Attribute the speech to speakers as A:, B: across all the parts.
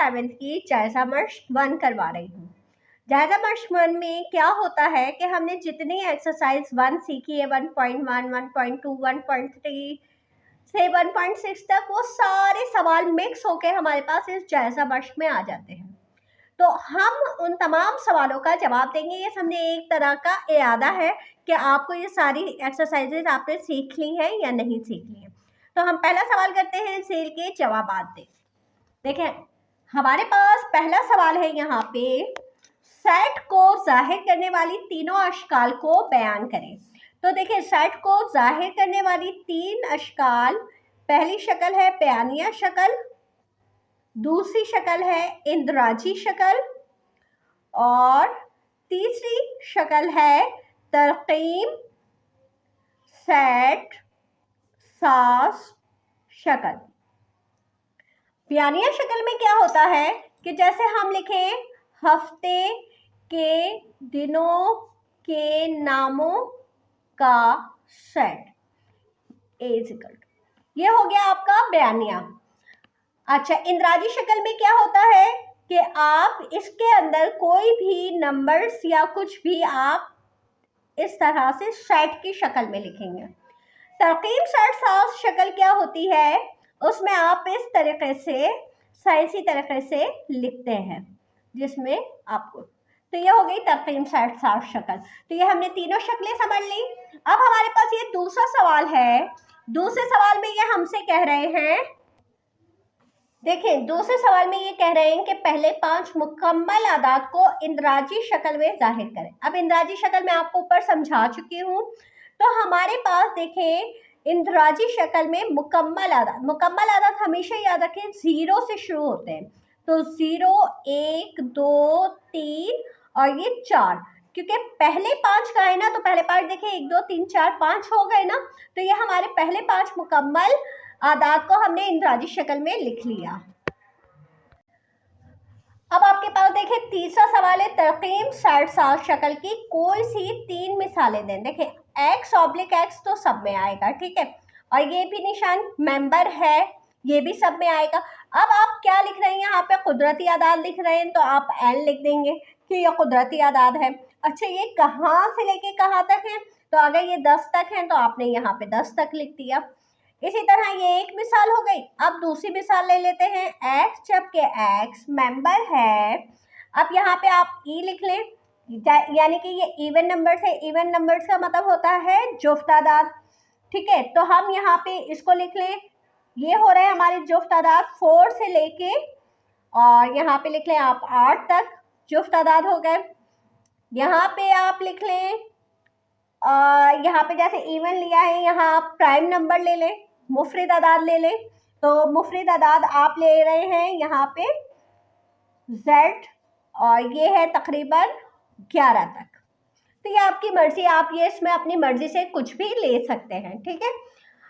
A: 7 की जायज़ा मश्क 1 करवा रही हूँ। जायज़ा मश्क 1 में क्या होता है कि हमने जितनी एक्सरसाइज 1 सीखी है 1.1, 1.2, 1.3 से 1.6 तक, वो सारे सवाल मिक्स होके हमारे पास इस जायज़ा मश्क में आ जाते हैं। तो हम उन तमाम सवालों का जवाब देंगे। ये हमने एक तरह का इरादा है कि आपको ये सारी एक्सरसाइजेज आपने सीख ली हैं या नहीं सीख ली हैं। तो हम पहला सवाल करते हैं, सेल के जवाबात दें। देखें, हमारे पास पहला सवाल है यहाँ पे, सेट को जाहिर करने वाली तीनों अशकाल को बयान करें। तो देखिए, सेट को जाहिर करने वाली 3 अशकाल, पहली शक्ल है बयानिया शक्ल, दूसरी शक्ल है इंदराजी शक्ल और तीसरी शक्ल है तरकीम सेट सास शक्ल। बयानिया शक्ल में क्या होता है कि जैसे हम लिखें हफ्ते के दिनों के नामों का सेट, ये हो गया आपका बयानिया। अच्छा, इंदराजी शक्ल में क्या होता है कि आप इसके अंदर कोई भी नंबर्स या कुछ भी आप इस तरह से सेट की शक्ल में लिखेंगे। तरकीब सेट सास शक्ल क्या होती है, उसमें आप इस तरीके से साइंसी तरीके से लिखते हैं जिसमें आपको, तो ये हो गई तरकीब सेट सास शक्ल। तो ये हमने तीनों शक्लें समझ ली। अब हमारे पास ये दूसरा सवाल है। दूसरे सवाल में ये हमसे कह रहे हैं, देखें, दूसरे सवाल में ये कह रहे हैं कि पहले 5 मुकम्मल आदात को इंदराजी शक्ल में जाहिर करें। अब इंदराजी शक्ल मैं आपको ऊपर समझा चुकी हूँ। तो हमारे पास देखें, इंदराजी शक्ल में मुकम्मल आदात हमेशा याद रखें 0 से शुरू होते हैं। तो 0, 1, 2, 3 और ये 4, क्योंकि पहले 5 का है ना, तो पहले 5 देखें 1, 2, 3, 4, 5 हो गए ना। तो ये हमारे पहले 5 मुकम्मल आदात को हमने इंदराजी शक्ल में लिख लिया। अब आपके पास देखें तीसरा सवाल है, तरकीब सेट सास शक्ल की कोई सी 3 मिसालें दें। देखें, एक्स ऑब्लिक एक्स तो सब में आएगा, ठीक है, और ये भी निशान मेंबर है, ये भी सब में आएगा। अब आप क्या लिख रहे हैं, यहाँ पे कुदरती आदाद लिख रहे हैं, तो आप एल लिख देंगे कि ये कुदरती आदाद है। अच्छा, ये कहाँ से लेके कहाँ तक है, तो अगर ये 10 तक है तो आपने यहाँ पे 10 तक लिख दिया। इसी तरह ये एक मिसाल हो गई। अब दूसरी मिसाल ले लेते हैं, एक्स, जबकि एक्स मेंबर है। अब यहाँ पे आप ई लिख लें, यानी कि ये इवन नंबर्स है। इवन नंबर्स का मतलब होता है जुफ्त आदाद, ठीक है। तो हम यहाँ पे इसको लिख लें, ये हो रहे हैं हमारे जुफ्त आदाद 4 से लेके, और यहाँ पे लिख लें आप 8 तक जुफ्त आदाद हो गए। यहाँ पे आप लिख लें, यहाँ पे जैसे इवन लिया है, यहाँ आप प्राइम नंबर ले लें, मुफरिद आदाद ले लें। तो मुफरिद आदाद आप ले रहे हैं यहाँ पे Z, और ये है तकरीबन 11 तक। तो ये आपकी मर्जी, आप ये इसमें अपनी मर्जी से कुछ भी ले सकते हैं, ठीक है।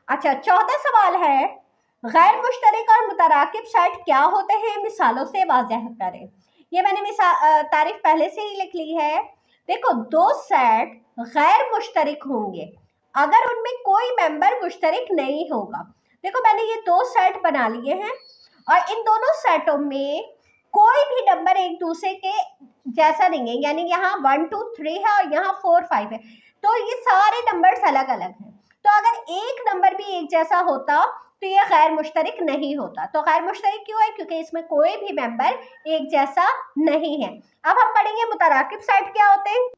A: अच्छा, चौथा सवाल है, गैर मुश्तरक और मुतराकिब सेट क्या होते हैं, मिसालों से वाज़ह करें। ये मैंने तारीफ पहले से ही लिख ली है। देखो, 2 सेट गैर मुश्तरक होंगे अगर उनमें कोई मेंबर मुश्तरक नहीं होगा। देखो, मैंने ये 2 सेट बना लिए हैं और इन दोनों सेटों में कोई भी नंबर एक दूसरे के जैसा नहीं है, यानी यहाँ 1, 2, 3 है और यहाँ 4, 5 है, तो ये सारे नंबर्स अलग अलग हैं। तो अगर एक नंबर भी एक जैसा होता तो ये गैर मुश्तरक नहीं होता। तो गैर मुश्तरक क्यों है, क्योंकि इसमें कोई भी मेंबर एक जैसा नहीं है। अब हम पढ़ेंगे मुतराकिब सेट क्या होते हैं।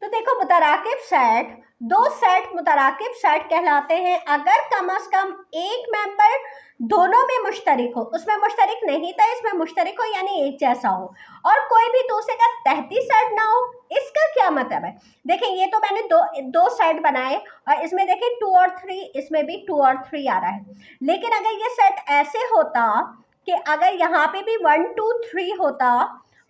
A: तो देखो, मुतराकिब सेट, 2 सेट मुतराकिब सेट कहलाते हैं अगर कम से कम एक मेंबर दोनों में मुश्तरक हो, उसमें मुश्तरक नहीं था, इसमें मुश्तरक हो, यानी एक जैसा हो, और कोई भी दूसरे का तहती सेट ना हो। इसका क्या मतलब है, देखें, ये तो मैंने दो सेट बनाए और इसमें देखें 2 और 3, इसमें भी 2 और 3 आ रहा है। लेकिन अगर ये सेट ऐसे होता कि अगर यहाँ पे भी 1, 2, 3 होता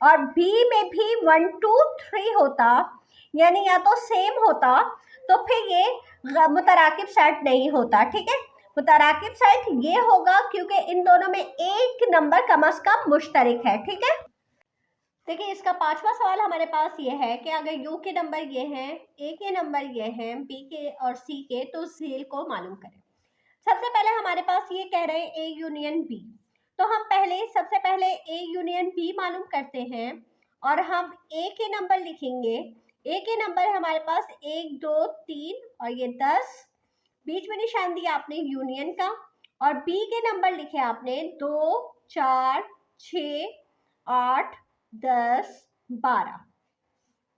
A: और बी में भी 1, 2, 3 होता, यानी या तो सेम होता, तो फिर ये मुतराकिब सेट नहीं होता, ठीक है। मुतराकिब सेट ये होगा क्योंकि इन दोनों में एक नंबर कम से कम मुश्तरक है, ठीक है। देखिए, इसका 5वां सवाल हमारे पास ये है कि अगर यू के नंबर ये हैं, ए के नंबर ये हैं, बी के और सी के, तो झील को मालूम करें। सबसे पहले हमारे पास ये कह रहे हैं ए यूनियन बी। तो हम सबसे पहले ए यूनियन बी मालूम करते हैं और हम ए के नंबर लिखेंगे। ए के नंबर है हमारे पास 1 2 3 और ये 10, बीच में निशान दिया आपने यूनियन का। और बी के नंबर लिखे आपने 2 4 6 8 10 12।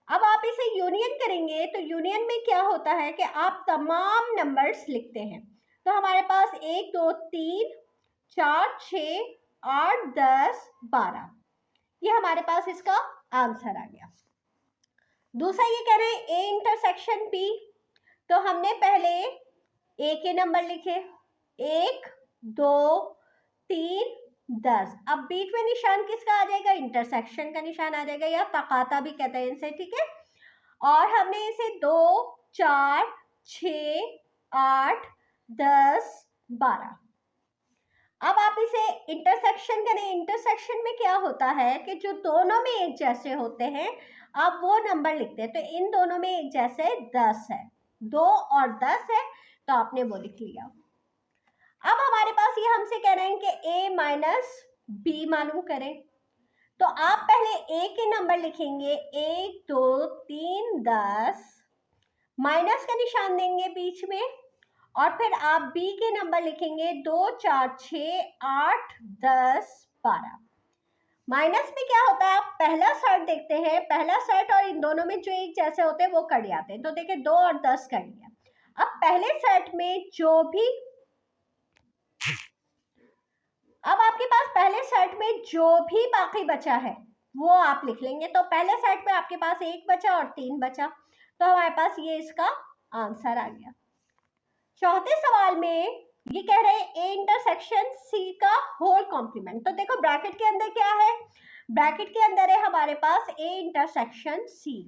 A: अब आप इसे यूनियन करेंगे तो यूनियन में क्या होता है कि आप तमाम नंबर्स लिखते हैं। तो हमारे पास 1 2 3 4 6 8 10 12, ये हमारे पास इसका आंसर आ गया। दूसरा ये कह रहे हैं ए इंटरसेक्शन बी, तो हमने पहले ए के नंबर लिखे 1 2 3 10। अब बीच में निशान किसका आ जाएगा? इंटरसेक्शन का निशान आ जाएगा, या तकाता भी कहते हैं इनसे, ठीक है। और हमने इसे 2 4 6 8 10 12। अब आप इसे इंटरसेक्शन करें। इंटरसेक्शन में क्या होता है कि जो दोनों में एक जैसे होते हैं आप वो नंबर लिखते हैं। तो इन दोनों में एक जैसे 10 है, 2 और 10 है, तो आपने वो लिख लिया। अब हमारे पास ये हमसे कह रहे हैं कि a माइनस बी मालूम करें। तो आप पहले a के नंबर लिखेंगे 1 2 3 10, माइनस का निशान देंगे बीच में, और फिर आप b के नंबर लिखेंगे 2 4 6 8 10 12। माइनस में क्या होता है, आप पहला सेट देखते हैं, पहला सेट और इन दोनों में जो एक जैसे होते हैं वो कट जाते हैं। तो देखिए 2 और 10 कट गया। अब पहले सेट में जो भी, अब आपके पास पहले सेट में जो भी बाकी बचा है वो आप लिख लेंगे। तो पहले सेट में आपके पास 1 बचा और 3 बचा, तो हमारे पास ये इसका आंसर आ गया। चौथे सवाल में ये कह रहे हैं ए इंटरसेक्शन सी का होल कॉम्प्लीमेंट। तो देखो ब्रैकेट के अंदर क्या है, ब्रैकेट के अंदर है हमारे पास ए इंटरसेक्शन सी।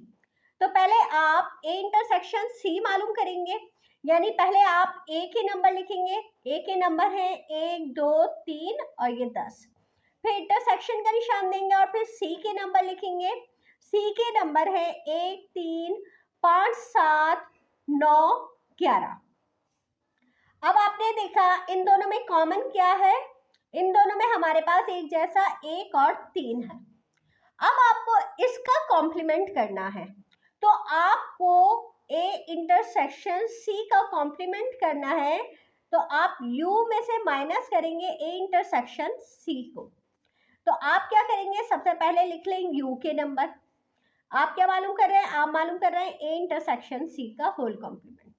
A: तो पहले आप ए इंटरसेक्शन सी मालूम करेंगे, यानी पहले आप ए के नंबर लिखेंगे। ए के नंबर है 1 2 3 और ये 10, फिर इंटरसेक्शन का निशान देंगे और फिर सी के नंबर लिखेंगे। सी के नंबर है 1 3 5 7 9 11। अब आपने देखा इन दोनों में कॉमन क्या है, इन दोनों में हमारे पास एक जैसा 1 और 3 है। अब आपको इसका कॉम्प्लीमेंट करना है, तो आपको ए इंटरसेक्शन सी का कॉम्प्लीमेंट करना है। तो आप u में से माइनस करेंगे ए इंटरसेक्शन सी को। तो आप क्या करेंगे, सबसे पहले लिख लेंगे u के नंबर। आप क्या मालूम कर रहे हैं, आप मालूम कर रहे हैं ए इंटरसेक्शन सी का होल कॉम्प्लीमेंट।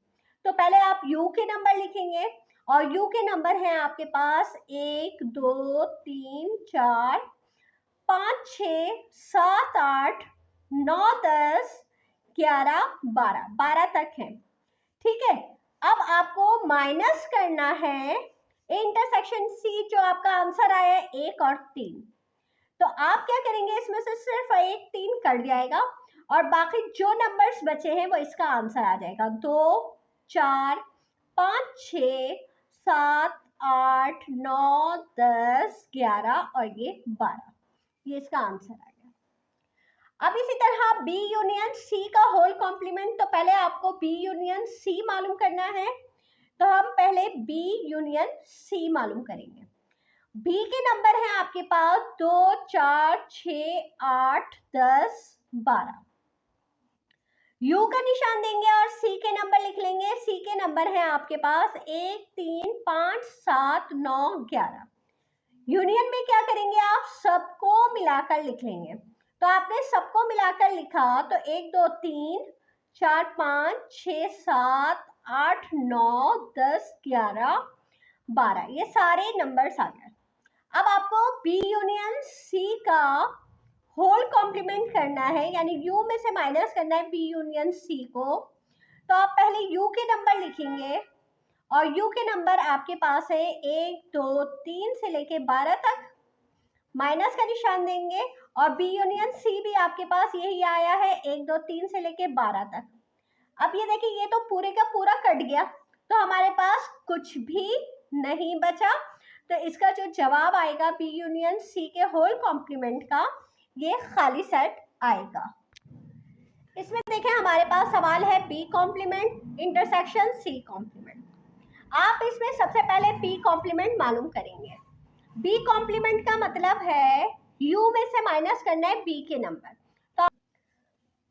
A: तो पहले आप u के नंबर लिखेंगे और u के नंबर हैं आपके पास 1 2 3 4 5 6 7 8 9 10 11 12, 12 तक है, ठीक है। अब आपको माइनस करना है इंटरसेक्शन सी, जो आपका आंसर आया है 1 और 3। तो आप क्या करेंगे, इसमें से सिर्फ 1 3 कट जाएगा और बाकी जो नंबर्स बचे हैं वो इसका आंसर आ जाएगा। 2 4 5 6 7 8 9 10 11 और ये 12, ये इसका आंसर आ गया। अब इसी तरह बी यूनियन सी का होल कॉम्प्लीमेंट। तो पहले आपको बी यूनियन सी मालूम करना है, तो हम पहले बी यूनियन सी मालूम करेंगे। बी के नंबर हैं आपके पास 2 4 6 8 10 12। यू का निशान देंगे और सी के नंबर लिख लेंगे। सी के नंबर हैं आपके पास 1 3 5 7 9 11। यूनियन में क्या करेंगे, आप सबको मिलाकर लिख लेंगे। तो आपने सबको मिलाकर लिखा तो 1 2 3 4 5 6 7 8 9 10 11 12, ये सारे नंबर्स आ गए। अब आपको बी यूनियन सी का होल कॉम्प्लीमेंट करना है, यानी यू में से माइनस करना है बी यूनियन सी को। तो आप पहले यू के नंबर लिखेंगे और यू के नंबर आपके पास है 1 2 3 से लेके 12 तक, माइनस का निशान देंगे। और बी यूनियन सी भी आपके पास यही आया है 1 2 3 से लेके 12 तक। अब ये देखिए ये तो पूरे का पूरा कट गया, तो हमारे पास कुछ भी नहीं बचा। तो इसका जो जवाब आएगा बी यूनियन सी के होल कॉम्प्लीमेंट का, ये खाली सेट आएगा। इसमें देखें हमारे पास सवाल है B complement intersection C complement. आप इसमें सबसे पहले पी कॉम्प्लीमेंट मालूम करेंगे। बी कॉम्प्लीमेंट का मतलब है यू में से माइनस करना है बी के नंबर। तो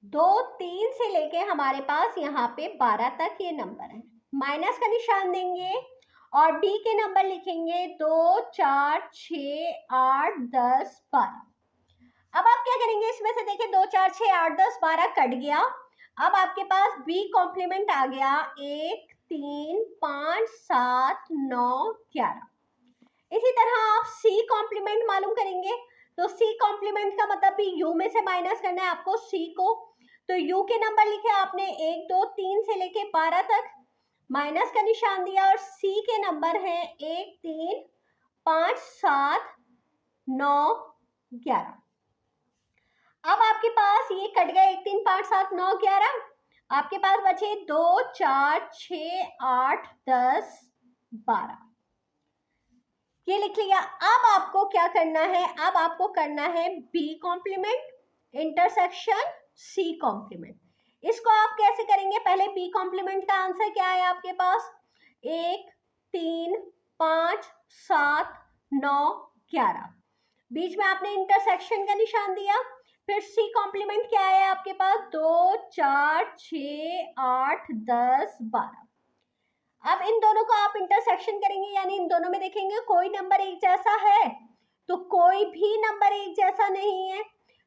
A: 2, 3 से लेके हमारे पास यहाँ पे 12 तक ये नंबर है, माइनस का निशान देंगे और बी के नंबर लिखेंगे 2, 4, 6, 8, 10, 12। अब आप क्या करेंगे, इसमें से देखिए 2, 4, 6, 8, 10, 12 कट गया। अब आपके पास बी कॉम्प्लीमेंट आ गया 1, 3, 5, 7, 9, 11। इसी तरह आप सी कॉम्प्लीमेंट मालूम करेंगे। तो सी कॉम्प्लीमेंट का मतलब भी यू में से माइनस करना है आपको सी को। तो यू के नंबर लिखे आपने 1, 2, 3 से लेके 12 तक, माइनस का निशान दिया और सी के नंबर हैं 1, 3, 5, 7, 9, 11। अब आपके पास ये कट गया 1, 3, 5, 7, 9, 11। आपके पास बचे 2, 4, 6, 8, 10, 12। ये लिख लिया। अब आपको क्या करना है, अब आपको करना है B complement intersection C complement. इसको आप कैसे करेंगे, पहले बी कॉम्प्लीमेंट का आंसर क्या है आपके पास 1, 3, 5, 7, 9, 11। बीच में आपने इंटरसेक्शन का निशान दिया। फिर सी कॉम्प्लीमेंट क्या है आपके पास 2, 4, 6, 8, 10, 12। अब इन दोनों को आप इंटरसेक्शन करेंगे, यानी इन दोनों में देखेंगे कोई नंबर एक जैसा है तो कोई भी नंबर एक जैसा नहीं है।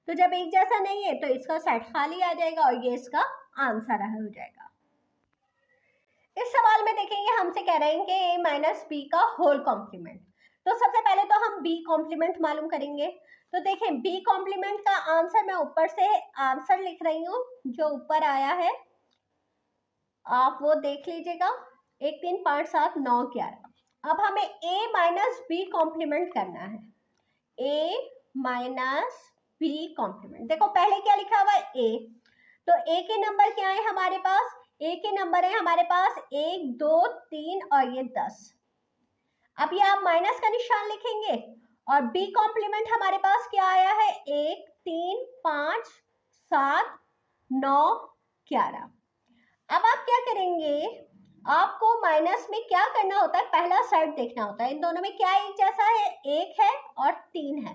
A: तो जब एक जैसा नहीं है तो इसका सेट खाली आ जाएगा और ये इसका आंसर हो जाएगा। इस सवाल में देखेंगे हमसे कह रहे हैं कि a माइनस बी का होल कॉम्प्लीमेंट। तो सबसे पहले तो हम बी कॉम्प्लीमेंट मालूम करेंगे। तो देखें बी कॉम्प्लीमेंट का आंसर मैं ऊपर से आंसर लिख रही हूँ, जो ऊपर आया है आप वो देख लीजिएगा 1, 3, 5, 7, 9, 11। अब हमें a माइनस बी कॉम्प्लीमेंट करना है, a माइनस बी कॉम्प्लीमेंट। देखो पहले क्या लिखा हुआ है a, तो a के नंबर क्या है हमारे पास, a के नंबर है हमारे पास 1, 2, 3 और ये 10। अब ये आप माइनस का निशान लिखेंगे और b कॉम्प्लीमेंट हमारे पास क्या आया है 1, 3, 5, 7, 9, 11। अब आप क्या करेंगे, आपको माइनस में क्या करना होता है, पहला सेट देखना होता है। इन दोनों में क्या एक जैसा है, 1 है और 3 है।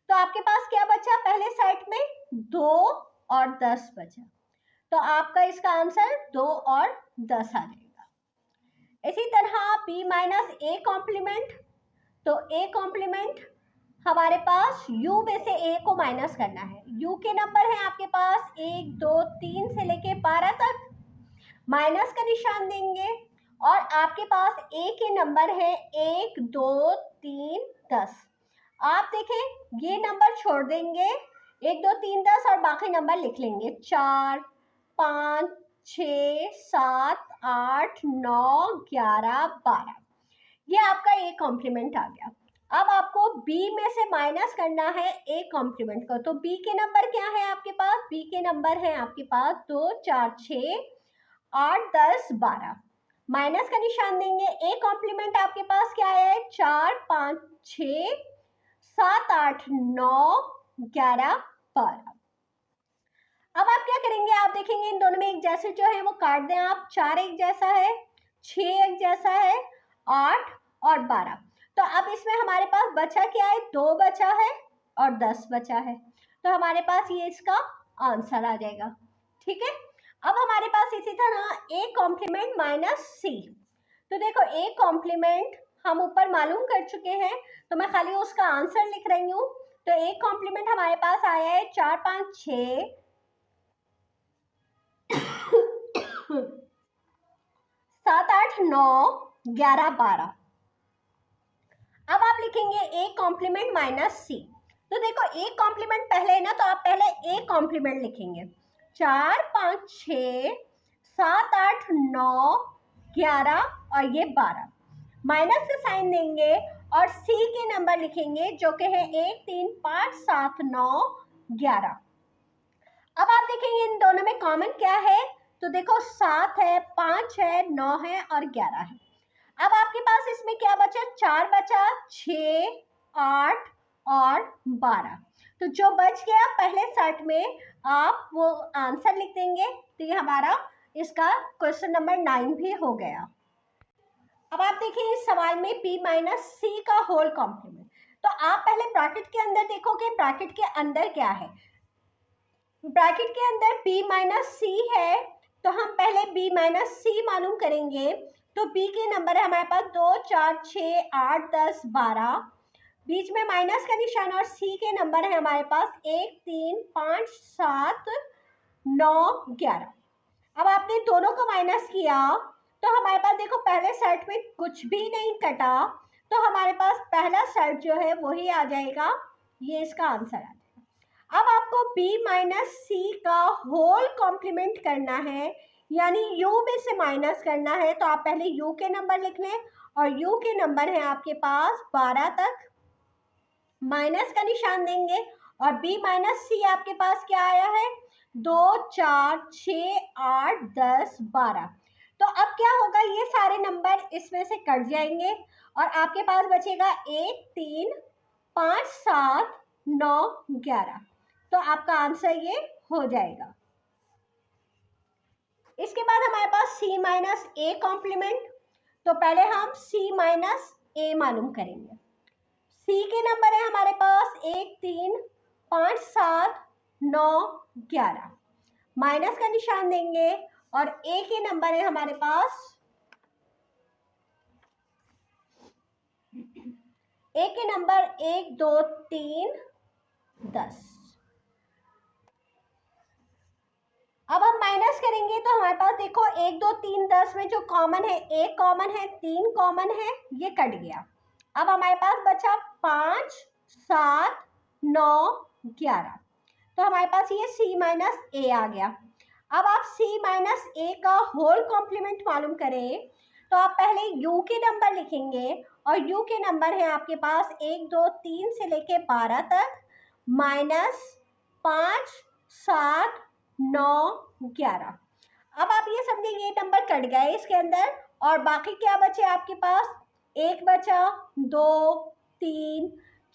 A: तो आपके पास क्या बचा, पहले सेट में 2 और 10 बचा। तो आपका इसका आंसर 2 और 10 आ जाएगा। इसी तरह b माइनस ए कॉम्प्लीमेंट, तो a कॉम्प्लीमेंट हमारे पास u में से a को माइनस करना है। u के नंबर है आपके पास 1, 2, 3 से लेके 12 तक, माइनस का निशान देंगे और आपके पास a के नंबर है 1, 2, 3, 10। आप देखें ये नंबर छोड़ देंगे, 1, 2, 3, 10 और बाकी नंबर लिख लेंगे 4, 5, 6, 7, 8, 9, 11, 12। ये आपका a कॉम्प्लीमेंट आ गया। अब आपको b में से माइनस करना है a कॉम्प्लीमेंट को। तो b के नंबर क्या है आपके पास, b के नंबर है आपके पास 2, 4, 6, 8, 10, 12। माइनस का निशान देंगे, a कॉम्प्लीमेंट आपके पास क्या है 4, 5, 6, 7, 8, 9, 11, 12। अब आप क्या करेंगे, आप देखेंगे इन दोनों में एक जैसे जो है वो काट दें आप। 4 एक जैसा है, 6 एक जैसा है, 8 और 12। तो अब इसमें हमारे पास बचा क्या है, 2 बचा है और 10 बचा है। तो हमारे पास ये इसका आंसर आ जाएगा। ठीक है, अब हमारे पास इसी तरह a कॉम्प्लीमेंट माइनस सी। तो देखो a कॉम्प्लीमेंट हम ऊपर मालूम कर चुके हैं, तो मैं खाली उसका आंसर लिख रही हूँ। तो a कॉम्प्लीमेंट हमारे पास आया है 4, 5, 6, 7, 8, 9, 11, 12। अब आप लिखेंगे a कॉम्प्लीमेंट माइनस सी। तो देखो a कॉम्प्लीमेंट पहले है ना, तो आप पहले a कॉम्प्लीमेंट लिखेंगे 4, 5, 6, 7, 8, 9, 11 और ये 12। माइनस का साइन देंगे और c के नंबर लिखेंगे जो कि है 1, 3, 5, 7, 9, 11। अब आप देखेंगे इन दोनों में कॉमन क्या है, तो देखो 7 है, 5 है, 9 है और 11 है। अब आपके पास इसमें क्या बचा, 4 बचा, 6, 8 और 12। तो जो बच गया पहले सेट में आप वो आंसर लिख देंगे। तो ये हमारा इसका क्वेश्चन नंबर 9 भी हो गया। अब आप देखिए इस सवाल में b माइनस सी का होल कॉम्प्लीमेंट। तो आप पहले ब्रैकेट के अंदर देखोगे ब्रैकेट के अंदर क्या है। ब्रैकेट के अंदर b माइनस सी है, तो हम पहले b माइनस सी मालूम करेंगे। तो b के नंबर है हमारे पास 2, 4, 6, 8, 10, 12, बीच में माइनस का निशान, और c के नंबर है हमारे पास 1, 3, 5, 7, 9, 11। अब आपने दोनों को माइनस किया तो हमारे पास देखो पहले सेट में कुछ भी नहीं कटा, तो हमारे पास पहला सेट जो है वही आ जाएगा, ये इसका आंसर आ जाएगा। अब आपको b माइनस सी का होल कॉम्प्लीमेंट करना है, यानी u में से माइनस करना है। तो आप पहले u के नंबर लिख लें, और u के नंबर है आपके पास 12 तक, माइनस का निशान देंगे, और b माइनस सी आपके पास क्या आया है 2, 4, 6, 8, 10, 12। तो अब क्या होगा, ये सारे नंबर इसमें से कट जाएंगे और आपके पास बचेगा 1, 3, 5, 7, 9, 11। तो आपका आंसर ये हो जाएगा। इसके बाद हमारे पास c माइनस ए कॉम्प्लीमेंट। तो पहले हम c माइनस ए मालूम करेंगे। c के नंबर है हमारे पास 1, 3, 5, 7, 9, 11, माइनस का निशान देंगे, और a के नंबर है हमारे पास, a के नंबर 1, 2, 3, 10। अब हम माइनस करेंगे तो हमारे पास देखो 1, 2, 3, 10 में जो कॉमन है 1 कॉमन है, 3 कॉमन है, ये कट गया। अब हमारे पास बचा 5, 7, 9, 11। तो हमारे पास ये c माइनस ए आ गया। अब आप c माइनस ए का होल कॉम्प्लीमेंट मालूम करें तो आप पहले u के नंबर लिखेंगे, और u के नंबर है आपके पास 1, 2, 3 से लेके 12 तक, माइनस 5, 7, 9, 11। अब आप ये समझे ये नंबर कट गए इसके अंदर, और बाकी क्या बचे आपके पास, 1 बचा, 2, 3,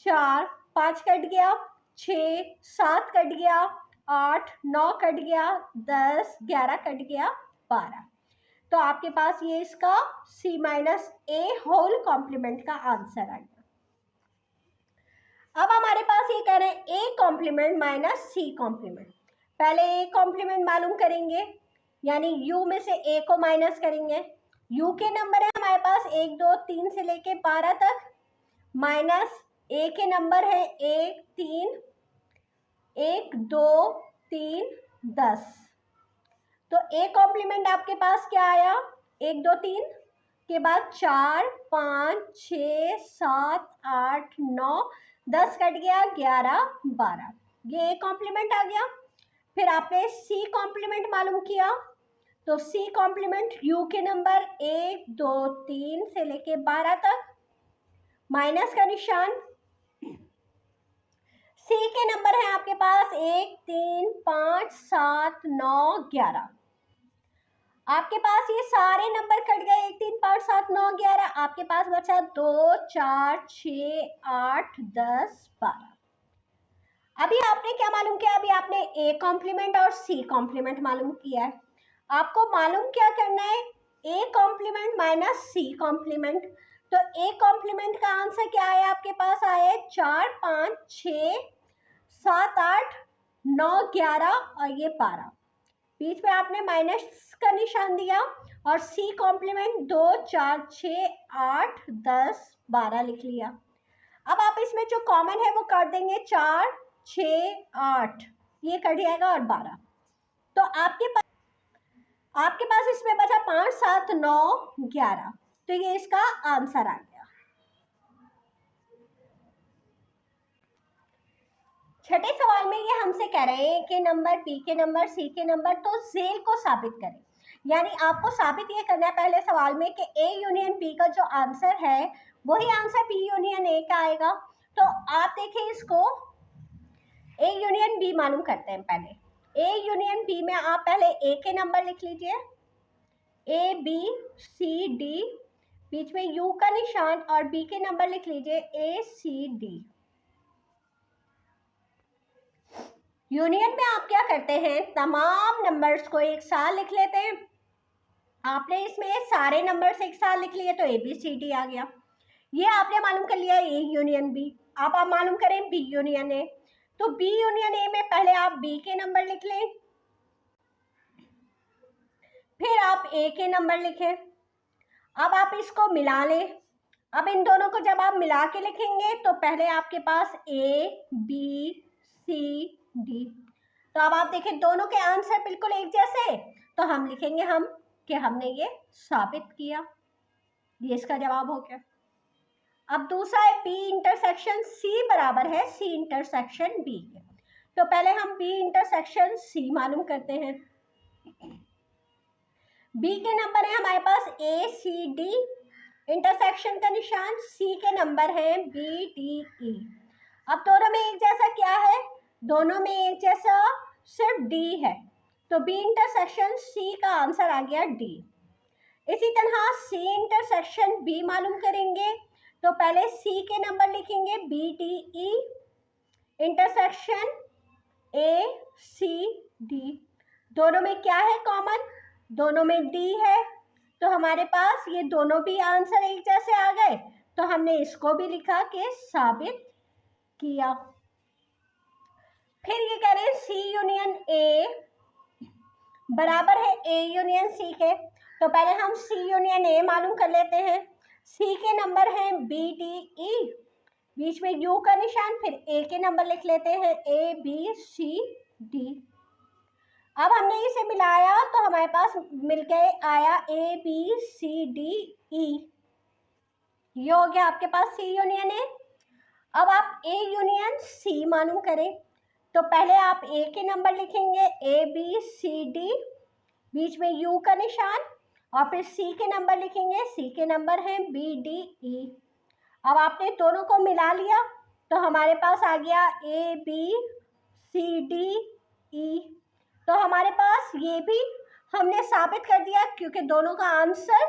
A: 4, 5 कट गया, 6, 7 कट गया, 8, 9 कट गया, 10, 11 कट गया, 12। तो आपके पास ये इसका c minus A whole complement का आंसर आ गया। अब हमारे पास ये कह रहे हैं a complement minus c complement. पहले a कॉम्प्लीमेंट मालूम करेंगे, यानी u में से a को माइनस करेंगे। u के नंबर है हमारे पास 1, 2, 3 से लेके 12 तक, माइनस a के नंबर है 1, 3, 1, 2, 3, 10। तो a कॉम्प्लीमेंट आपके पास क्या आया, 1, 2, 3 के बाद 4, 5, 6, 7, 8, 9, 10 कट गया, 11, 12, ये a कॉम्प्लीमेंट आ गया। फिर आपने c कॉम्प्लीमेंट मालूम किया, तो c कॉम्प्लीमेंट u के नंबर 1, 2, 3 से लेके 12 तक, माइनस का निशान, c के नंबर है आपके पास 1, 3, 5, 7, 9, 11। आपके पास ये सारे नंबर कट गए, 1, 3, 5, 7, 9, 11। आपके पास बचा 2, 4, 6, 8, 10, 12। अभी आपने क्या मालूम किया, अभी आपने a कॉम्प्लीमेंट और c कॉम्प्लीमेंट मालूम किया है। आपको मालूम क्या करना है, a complement minus c complement. तो a कॉम्प्लीमेंट का आंसर क्या है आपके पास आया है 4, 5, 6, 7, 8, 9, 11 और ये 12। बीच में आपने माइनस का निशान दिया, और c कॉम्प्लीमेंट 2, 4, 6, 8, 10, 12 लिख लिया। अब आप इसमें जो कॉमन है वो कर देंगे, 4, 6, 8 ये कट जाएगा, और 12। तो आपके पास इसमें बचा 5, 7, 9, 11। तो ये इसका आंसर आ गया। छठे सवाल में ये हमसे कह रहे हैं कि नंबर p के नंबर c के नंबर तो झेल को साबित करें। यानी आपको साबित ये करना है पहले सवाल में कि a यूनियन b का जो आंसर है वही आंसर p यूनियन a का आएगा। तो आप देखिए इसको a यूनियन b मालूम करते हैं। पहले a यूनियन b में आप पहले a के नंबर लिख लीजिए, a b c d, बीच में u का निशान, और b के नंबर लिख लीजिए a c d। यूनियन में आप क्या करते हैं, तमाम नंबर्स को एक साथ लिख लेते हैं। आपने इसमें सारे नंबर्स एक साथ लिख लिए तो ए बी सी डी आ गया। ये आपने मालूम कर लिया ए यूनियन बी। अब आप मालूम करें बी यूनियन ए। तो बी यूनियन ए में पहले आप बी के नंबर लिख लें, फिर आप ए के नंबर लिखें। अब आप इसको मिला लें। अब इन दोनों को जब आप मिला के लिखेंगे तो पहले आपके पास ए बी सी डी। तो अब आप देखें दोनों के आंसर बिल्कुल एक जैसे, तो हम लिखेंगे हम कि हमने ये साबित किया। ये इसका जवाब हो गया। अब दूसरा है बी इंटरसेक्शन सी बराबर है सी इंटरसेक्शन बी के। तो पहले हम बी इंटरसेक्शन सी मालूम करते हैं। बी के नंबर है हमारे पास ए सी डी, इंटरसेक्शन का निशान, सी के नंबर है बी डी ई। अब दोनों में एक जैसा क्या है? दोनों में एक जैसा सिर्फ डी है, तो बी इंटरसेक्शन सी का आंसर आ गया डी। इसी तरह सी इंटरसेक्शन बी मालूम करेंगे, तो पहले सी के नंबर लिखेंगे B D E, intersection A C D. दोनों में क्या है कॉमन? दोनों में डी है, तो हमारे पास ये दोनों भी आंसर एक जैसे आ गए, तो हमने इसको भी लिखा कि साबित किया। फिर ये कह रहे हैं सी यूनियन ए बराबर है ए यूनियन सी के। तो पहले हम सी यूनियन ए मालूम कर लेते हैं। सी के नंबर हैं बी डी ई, बीच में यू का निशान, फिर ए के नंबर लिख लेते हैं ए बी सी डी। अब हमने इसे मिलाया तो हमारे पास मिलके आया ए बी सी डी ई। ये हो गया आपके पास सी यूनियन ए। अब आप ए यूनियन सी मालूम करें, तो पहले आप ए के नंबर लिखेंगे ए बी सी डी, बीच में यू का निशान, और फिर सी के नंबर लिखेंगे, सी के नंबर हैं बी डी ई। अब आपने दोनों को मिला लिया तो हमारे पास आ गया ए बी सी डी ई। तो हमारे पास ये भी हमने साबित कर दिया क्योंकि दोनों का आंसर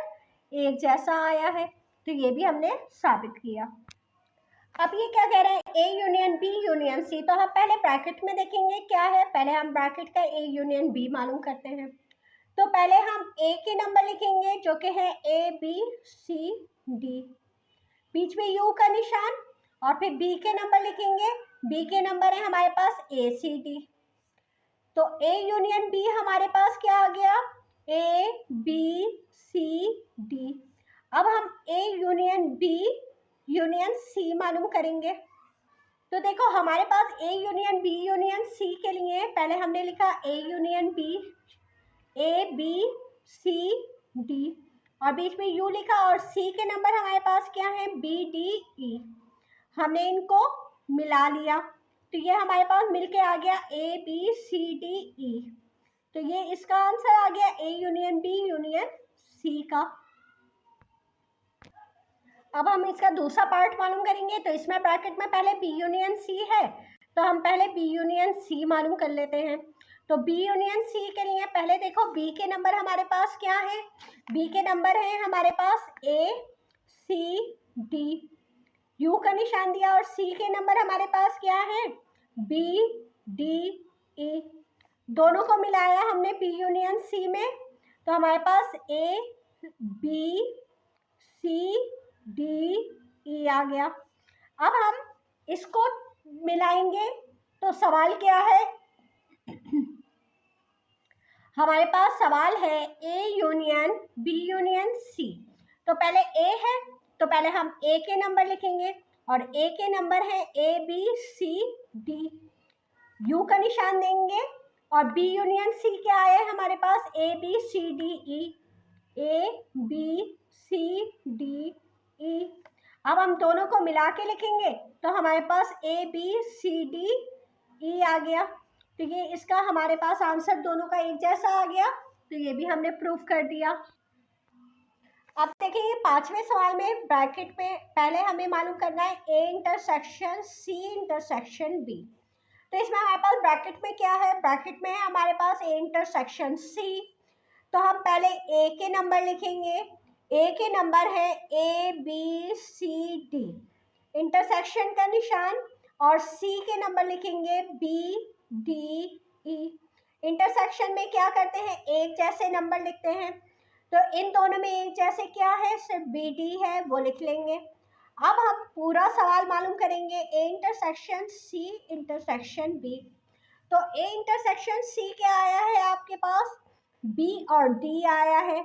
A: एक जैसा आया है, तो ये भी हमने साबित किया। अब ये क्या कह रहे हैं? A union B union C. तो हम पहले ब्रैकेट में देखेंगे क्या है। पहले हम ब्रैकेट का ए यूनियन बी मालूम करते हैं। तो पहले हम ए के नंबर लिखेंगे जो कि है ए बी सी डी, बीच में यू का निशान, और फिर बी के नंबर लिखेंगे। बी के नंबर है हमारे पास ए सी डी। तो ए यूनियन बी हमारे पास क्या आ गया? A B C D. अब हम A union B union C मालूम करेंगे। तो देखो हमारे पास A union B union C के लिए पहले हमने लिखा A union B, A B C D, और बीच में यू लिखा, और सी के नंबर हमारे पास क्या है? B D E. हमने इनको मिला लिया तो ये हमारे पास मिलके आ गया ए बी सी डी ई। तो ये इसका आंसर आ गया A union B union C का। अब हम इसका दूसरा पार्ट मालूम करेंगे। तो इसमें ब्रैकेट में पहले बी यूनियन सी है, तो हम पहले बी यूनियन सी मालूम कर लेते हैं। तो बी यूनियन सी के लिए पहले देखो बी के नंबर हमारे पास क्या है? बी के नंबर है हमारे पास ए सी डी, यू का निशान दिया, और सी के नंबर हमारे पास क्या है? B D E. दोनों को मिलाया हमने बी यूनियन सी में, तो हमारे पास ए बी सी डी ई आ गया। अब हम इसको मिलाएंगे तो सवाल क्या है? हमारे पास सवाल है A union B union C. तो पहले ए है तो पहले हम ए के नंबर लिखेंगे, और ए के नंबर है A B C D, U का निशान देंगे, और बी यूनियन सी क्या है हमारे पास? A B C D E, A B C D E. अब हम दोनों को मिला के लिखेंगे तो हमारे पास ए बी सी डी ई आ गया। तो ये इसका हमारे पास आंसर दोनों का एक जैसा आ गया, तो ये भी हमने प्रूफ कर दिया। अब देखिए पांचवें सवाल में ब्रैकेट में पहले हमें मालूम करना है A intersection C intersection B. तो इसमें हमारे पास ब्रैकेट में क्या है? ब्रैकेट में है हमारे पास ए इंटरसेक्शन सी। तो हम पहले ए के नंबर लिखेंगे। ए के नंबर है A B C D, intersection का निशान, और सी के नंबर लिखेंगे बी डी ई। इंटरसेक्शन में क्या करते हैं? एक जैसे नंबर लिखते हैं। तो इन दोनों में एक जैसे क्या है? सिर्फ बी डी है, वो लिख लेंगे। अब हम पूरा सवाल मालूम करेंगे। A intersection C intersection B. तो ए इंटरसेक्शन सी क्या आया है आपके पास, बी और डी आया है।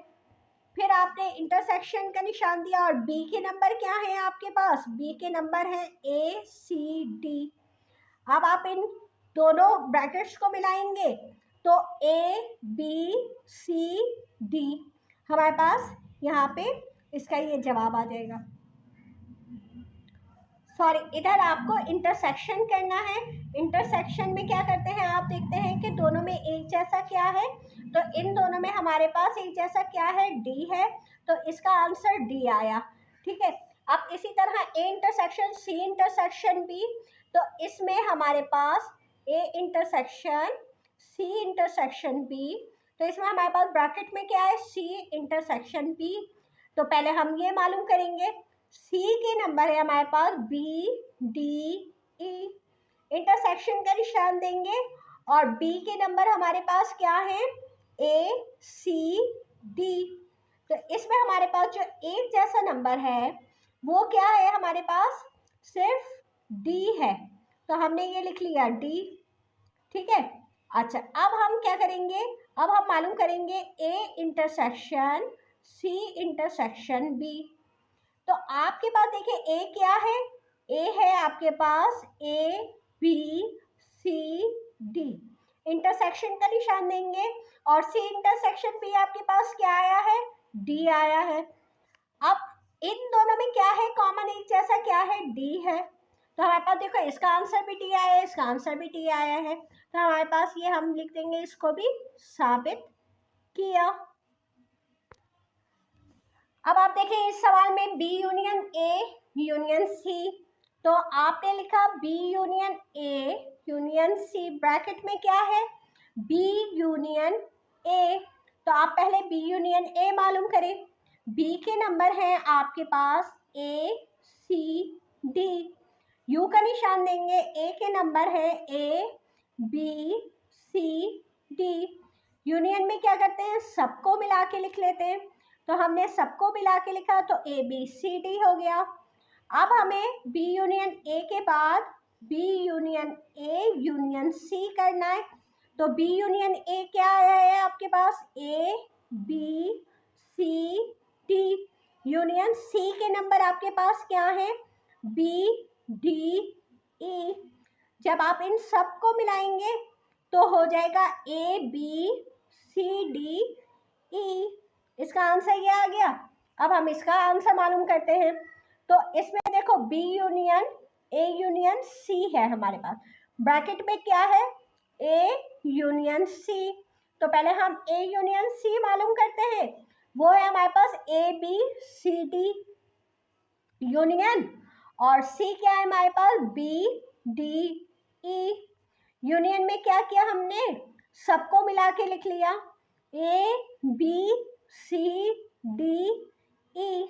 A: फिर आपने इंटरसेक्शन का निशान दिया और बी के नंबर क्या है आपके पास, बी के नंबर हैं ए सी डी। अब आप इन दोनों ब्रैकेट्स को मिलाएंगे तो ए बी सी डी हमारे पास यहाँ पे इसका ये जवाब आ जाएगा। सॉरी, इधर आपको इंटरसेक्शन करना है। इंटरसेक्शन में क्या करते हैं, आप देखते हैं कि दोनों में एक जैसा क्या है, तो इन दोनों में हमारे पास एक जैसा क्या है, डी है, तो इसका आंसर डी आया। ठीक है, अब इसी तरह A intersection C intersection B, तो इसमें हमारे पास A intersection C intersection B, तो इसमें हमारे पास ब्रैकेट में क्या है, सी इंटरसेक्शन बी। तो पहले हम ये मालूम करेंगे, सी के नंबर है हमारे पास बी डी ई, इंटरसेक्शन का निशान देंगे और बी के नंबर हमारे पास क्या है, ए सी डी। तो इसमें हमारे पास जो एक जैसा नंबर है वो क्या है हमारे पास, सिर्फ डी है, तो हमने ये लिख लिया डी। ठीक है, अच्छा अब हम क्या करेंगे, अब हम मालूम करेंगे A intersection C intersection B. तो आपके पास देखिए ए क्या है, ए है आपके पास A B C D, intersection का निशान देंगे और सी इंटरसेक्शन बी आपके पास क्या आया है, डी आया है। अब इन दोनों में क्या है कॉमन, एक जैसा क्या है, डी है, तो हमारे पास देखो इसका आंसर भी डी आया है, इसका आंसर भी डी आया है, तो हमारे पास ये हम लिख देंगे, इसको भी साबित किया। अब आप देखें इस सवाल में B union A union C, तो आपने लिखा B union A union C, bracket में क्या है, बी यूनियन ए, तो आप पहले बी यूनियन ए मालूम करें। बी के नंबर हैं आपके पास ए सी डी, यू का निशान देंगे, ए के नंबर है A B C D, union में क्या करते हैं, सबको मिला के लिख लेते हैं, तो हमने सबको मिला के लिखा तो ए बी सी डी हो गया। अब हमें बी यूनियन ए के बाद B union A union C करना है, तो बी यूनियन ए क्या आया है आपके पास, A B C D, union C के नंबर आपके पास क्या है, बी डी ई। जब आप इन सबको मिलाएंगे तो हो जाएगा ए बी सी डी ई, इसका आंसर ये आ गया। अब हम इसका आंसर मालूम करते हैं, तो इसमें देखो B union A union C है हमारे पास, ब्रैकेट में क्या है, ए यूनियन सी, तो पहले हम ए यूनियन सी मालूम करते हैं, वो है हमारे पास A B C D union, और सी क्या है हमारे पास, बी डी ई। यूनियन में क्या किया हमने, सबको मिला के लिख लिया, ए बी सी डी ई।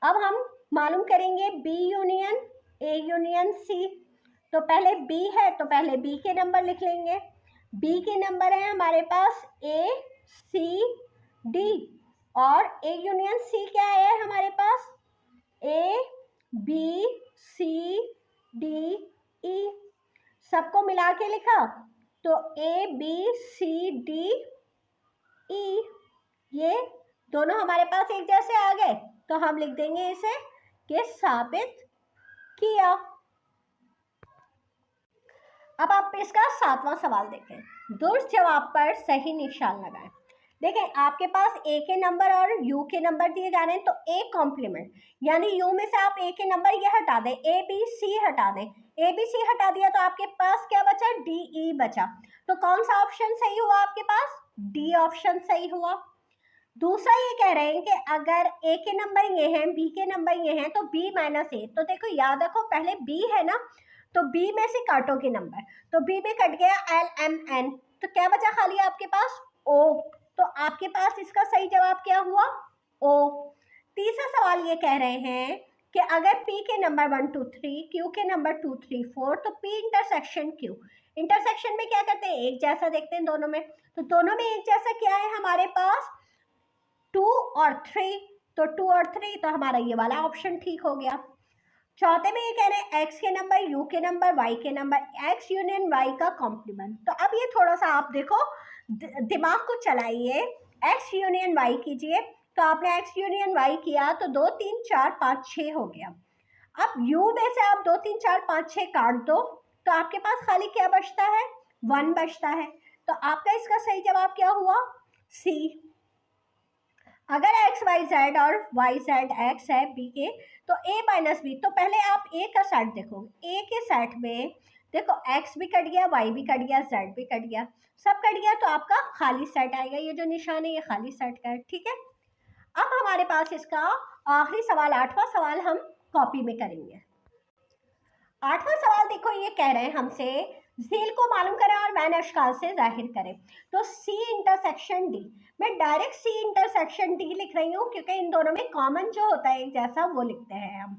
A: अब हम मालूम करेंगे B union A union C, तो पहले बी है तो पहले बी के नंबर लिख लेंगे, बी के नंबर है हमारे पास ए सी डी, और ए यूनियन सी क्या है हमारे पास, ए बी सी डी ई, सबको मिला के लिखा तो ए बी सी डी ई, ये दोनों हमारे पास एक जैसे आ गए, तो हम लिख देंगे इसे कि साबित किया। अब आप इसका 7वां सवाल देखें, दुरुस्त जवाब पर सही निशान लगाएं। देखें आपके पास ए के नंबर और यू के नंबर दिए जा रहे हैं, तो ए कॉम्प्लीमेंट यानी यू में से आप ए के नंबर ये हटा दें, ए बी सी हटा दें, ए बी सी हटा दिया तो आपके पास क्या बचा, डी ई बचा, तो कौन सा ऑप्शन सही हुआ आपके पास, डी ऑप्शन सही हुआ। दूसरा ये कह रहे हैं कि अगर ए के नंबर ये हैं, बी के नंबर ये हैं, तो बी माइनस ए, तो देखो याद रखो पहले बी है ना, तो बी में से काटोगे नंबर, तो बी में कट गया एल एम एन, तो क्या बचा खाली आपके पास ओ, तो आपके पास इसका सही जवाब क्या हुआ, ओ। तीसरा सवाल ये कह रहे हैं कि अगर P के नंबर 1 2 3, Q के नंबर 2 3 4, तो P इंटरसेक्शन Q, इंटरसेक्शन में क्या करते हैं, एक जैसा देखते हैं दोनों में, तो दोनों में एक जैसा क्या है हमारे पास, 2 और 3, तो 2 और 3, तो हमारा ये वाला ऑप्शन ठीक हो गया। चौथे में ये कह रहे हैं एक्स के नंबर, यू के नंबर, वाई के नंबर, एक्स यूनियन वाई का कॉम्प्लीमेंट। तो अब ये थोड़ा सा आप देखो, दिमाग को चलाइए, एक्स यूनियन वाई कीजिए। तो आपने एक्स यूनियन वाई किया तो 2 3 4 5 6 हो गया। अब u में से आप 2 3 4 5 6 काट दो तो आपके पास खाली क्या बचता है, 1 बचता है। तो आपका इसका सही जवाब क्या हुआ, सी। अगर एक्स वाई जेड और वाई जेड एक्स है बी के, तो ए माइनस बी। तो पहले आप ए का सेट देखोगे, ए के सेट में देखो एक्स भी कट गया, वाई भी कट गया, जेड भी कट गया, सब कट गया, तो आपका खाली सेट आएगा। ये जो निशान है ये खाली सेट का है, ठीक है। अब हमारे पास इसका आखिरी सवाल, 8वां सवाल हम कॉपी में करेंगे। 8वां सवाल देखो, ये कह रहे हैं हमसे झील को मालूम करें और वैन अशकाल से जाहिर करें। तो सी इंटरसेक्शन डी, मैं डायरेक्ट सी इंटरसेक्शन डी लिख रही हूँ क्योंकि इन दोनों में कॉमन जो होता है एक जैसा वो लिखते हैं हम।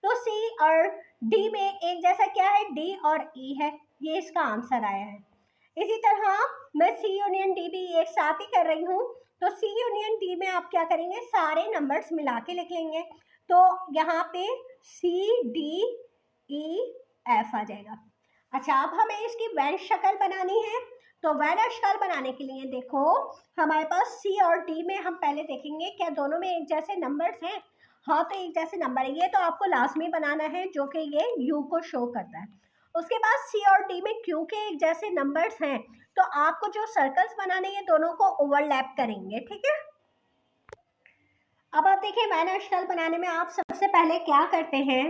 A: तो सी और डी में एक जैसा क्या है, डी और ई है, ये इसका आंसर आया है। इसी तरह मैं सी यूनियन डी भी एक साथ ही कर रही हूँ। तो सी यूनियन डी में आप क्या करेंगे, सारे नंबर्स मिला के लिख लेंगे। तो यहाँ पे सी डी ई एफ आ जाएगा। अच्छा, अब हमें इसकी वैन शक्ल बनानी है। तो वैन शक्ल बनाने के लिए देखो हमारे पास सी और डी में हम पहले देखेंगे क्या दोनों में एक जैसे नंबर्स हैं। हाँ, तो एक जैसे नंबर है, ये तो आपको लाजमी बनाना है जो कि ये यू को शो करता है। उसके बाद सी और डी में क्यों के एक जैसे नंबर्स हैं, तो आपको जो सर्कल्स बनाने ये दोनों को ओवरलैप करेंगे, ठीक है। अब आप देखिए वैन शक्ल बनाने में आप सबसे पहले क्या करते हैं,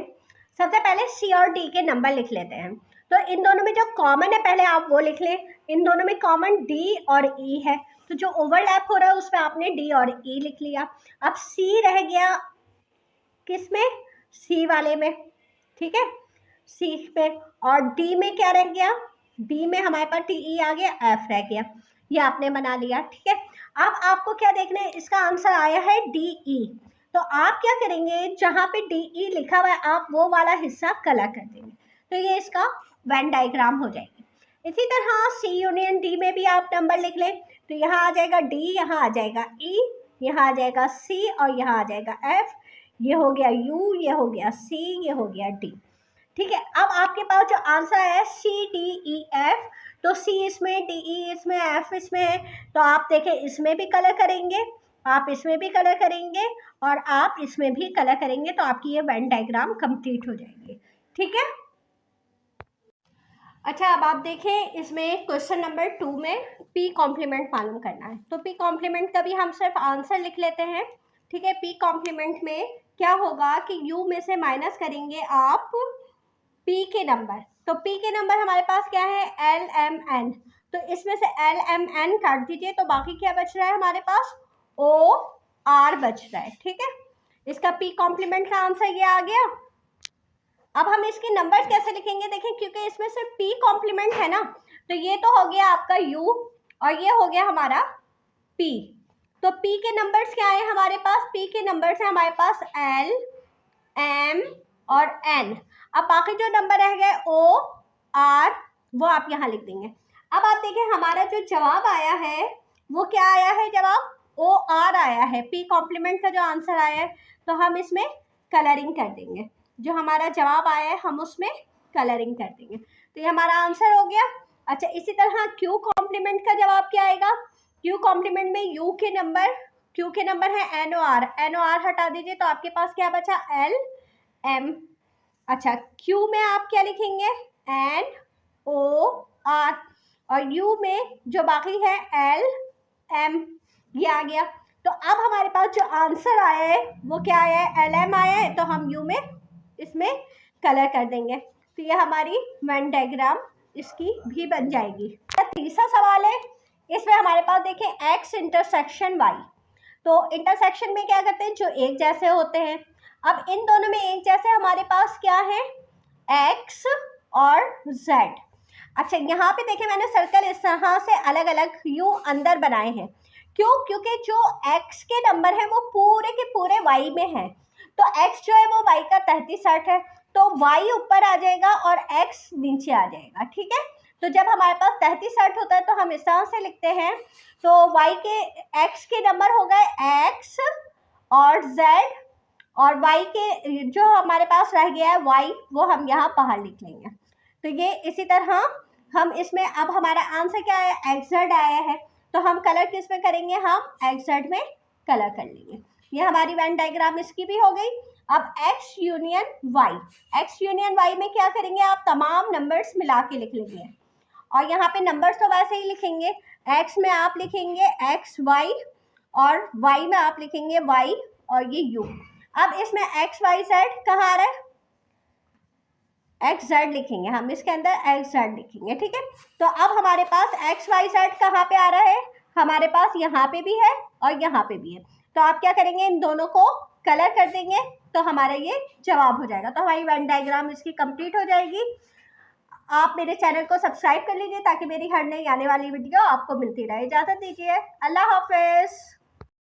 A: सबसे पहले सी और डी के नंबर लिख लेते हैं। तो इन दोनों में जो कॉमन है पहले आप वो लिख लें। इन दोनों में कॉमन डी और ई है, तो जो ओवरलैप हो रहा है उसमें आपने डी और ई लिख लिया। अब सी रह गया किस में, सी वाले में, ठीक है, सी पे। और डी में क्या रह गया, डी में हमारे पास टी ई आ गया, एफ रह गया, ये आपने बना लिया, ठीक है। अब आपको क्या देखना है, इसका आंसर आया है डी ई। तो आप क्या करेंगे, जहाँ पे डी ई लिखा हुआ है आप वो वाला हिस्सा कलर कर देंगे, तो ये इसका वेन डायग्राम हो जाएगी। इसी तरह सी यूनियन डी में भी आप नंबर लिख लें। तो यहाँ आ जाएगा डी, यहाँ आ जाएगा ई, यहाँ आ जाएगा सी और यहाँ आ जाएगा एफ। ये हो गया यू, ये हो गया सी, ये हो गया डी, ठीक है। अब आपके पास जो आंसर है सी डी ई एफ, तो सी इसमें, डी ई इसमें, एफ इसमें है। तो आप देखें इसमें भी कलर करेंगे, आप इसमें भी कलर करेंगे और आप इसमें भी कलर करेंगे, तो आपकी ये वेन डायग्राम कंप्लीट हो जाएगी, ठीक है। अच्छा, अब आप देखें इसमें क्वेश्चन नंबर 2 में पी कॉम्प्लीमेंट मालूम करना है। तो पी कॉम्प्लीमेंट का भी हम सिर्फ आंसर लिख लेते हैं, ठीक है। पी कॉम्प्लीमेंट में क्या होगा कि यू में से माइनस करेंगे आप पी के नंबर। तो पी के नंबर हमारे पास क्या है, एल एम एन। तो इसमें से एल एम एन काट दीजिए, तो बाकी क्या बच रहा है हमारे पास, ओ आर बच रहा है, ठीक है। इसका पी कॉम्प्लीमेंट का आंसर ये आ गया। अब हम इसके नंबर्स कैसे लिखेंगे, देखें क्योंकि इसमें सिर्फ पी कॉम्प्लीमेंट है ना, तो ये तो हो गया आपका यू और ये हो गया हमारा पी। तो पी के नंबर्स क्या है हमारे पास, पी के नंबर्स है हमारे पास एल एम और एन। अब बाकी जो नंबर रह गए ओ आर, वो आप यहाँ लिख देंगे। अब आप देखें हमारा जो जवाब आया है वो क्या आया है, जवाब ओ आर आया है। पी कॉम्प्लीमेंट का जो आंसर आया है, तो हम इसमें कलरिंग कर देंगे, जो हमारा जवाब आया है हम उसमें कलरिंग कर देंगे, तो ये हमारा आंसर हो गया। अच्छा, इसी तरह क्यू कॉम्प्लीमेंट का जवाब क्या आएगा, क्यू कॉम्प्लीमेंट में यू के नंबर, क्यू के नंबर है एन ओ आर हटा दीजिए, तो आपके पास क्या बचा, एल एम। अच्छा, क्यू में आप क्या लिखेंगे, एन ओ आर, और यू में जो बाकी है एल एम, ये आ गया। तो अब हमारे पास जो आंसर आया है वो क्या आया है, एल एम आया है, तो हम यू में इसमें कलर कर देंगे, तो ये हमारी वेन डायग्राम इसकी भी बन जाएगी। तीसरा सवाल है, इसमें हमारे पास देखें एक्स इंटरसेक्शन वाई। तो इंटरसेक्शन में क्या करते हैं, जो एक जैसे होते हैं। अब इन दोनों में एक जैसे हमारे पास क्या है, एक्स और जेड। अच्छा, यहाँ पे देखें मैंने सर्कल इस तरह से अलग अलग यू अंदर बनाए हैं, क्यों, क्योंकि जो एक्स के नंबर है वो पूरे के पूरे वाई में है। तो x जो है वो y का 33 है, तो y ऊपर आ जाएगा और x नीचे आ जाएगा, ठीक है। तो जब हमारे पास 33 होता है तो हम इस तरह से लिखते हैं, तो y के x के नंबर हो गए x और z और y के जो हमारे पास रह गया है y, वो हम यहाँ बाहर लिख लेंगे। तो ये इसी तरह हम इसमें, अब हमारा आंसर क्या है, xz आया है, तो हम कलर किस में करेंगे, हम xz में कलर कर लेंगे। ये हमारी वेन डायग्राम इसकी भी हो गई। अब x यूनियन y में क्या करेंगे, आप तमाम नंबर्स मिला के लिख लेंगे, और यहाँ पे नंबर्स तो वैसे ही लिखेंगे, x में आप लिखेंगे x y और y में आप लिखेंगे y और ये u। अब इसमें x y z कहाँ आ रहा है, XZ लिखेंगे हम, इसके अंदर XZ लिखेंगे, ठीक है। तो अब हमारे पास XYZ कहाँ पे आ रहा है, हमारे पास यहाँ पे भी है और यहाँ पे भी है। तो आप क्या करेंगे, इन दोनों को कलर कर देंगे तो हमारा ये जवाब हो जाएगा। तो हमारी वेन डायग्राम इसकी कंप्लीट हो जाएगी। आप मेरे चैनल को सब्सक्राइब कर लीजिए ताकि मेरी हर नई आने वाली वीडियो आपको मिलती रहे। इजाज़त दीजिए, अल्लाह हाफिज़।